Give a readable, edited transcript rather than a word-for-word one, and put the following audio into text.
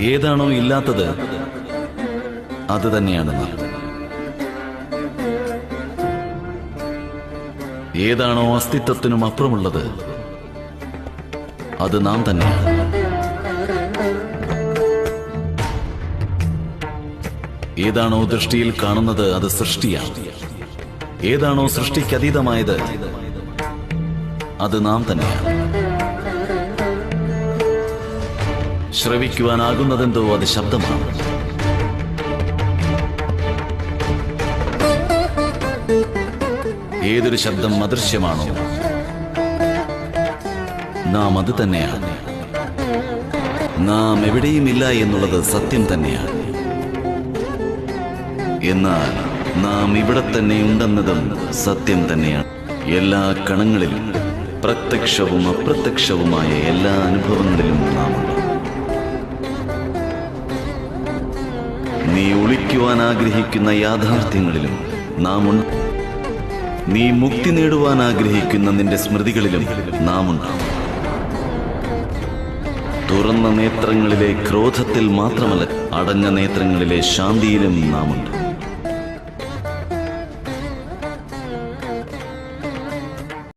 ഏതാണോ ഇല്ലാത്തത് അത് തന്നെയാണ് നാം. ഏതാണോ അസ്തിത്വത്തിനും അപ്പുറമുള്ളത് അത് നാം തന്നെയാണ്. ഏതാണോ ദൃഷ്ടിയിൽ കാണുന്നത് അത് സൃഷ്ടിയാണ്. ഏതാണോ സൃഷ്ടിക്കതീതമായത് അത് നാം തന്നെയാണ്. ശ്രവിക്കുവാനാകുന്നതെന്തോ അത് ശബ്ദമാണ്. ഏതൊരു ശബ്ദം അദൃശ്യമാണോ നാം അത് തന്നെയാണ്. നാം എവിടെയുമില്ല എന്നുള്ളത് സത്യം തന്നെയാണ്. എന്നാൽ നാം ഇവിടെ തന്നെ ഉണ്ടെന്നതും സത്യം തന്നെയാണ്. എല്ലാ കണങ്ങളിലും പ്രത്യക്ഷവും അപ്രത്യക്ഷവുമായ എല്ലാ അനുഭവങ്ങളിലും നാം ഉണ്ട്. നീ ഒളിക്കുവാൻ ആഗ്രഹിക്കുന്ന യാഥാർത്ഥ്യങ്ങളിലും നാം ഉണ്ട്. നീ മുക്തി നേടുവാൻ ആഗ്രഹിക്കുന്ന നിന്റെ സ്മൃതികളിലും നാം ഉണ്ട്. തുറന്ന നേത്രങ്ങളിലെ ക്രോധത്തിൽ മാത്രമല്ല, അടഞ്ഞ നേത്രങ്ങളിലെ ശാന്തിയിലും നാം ഉണ്ട്.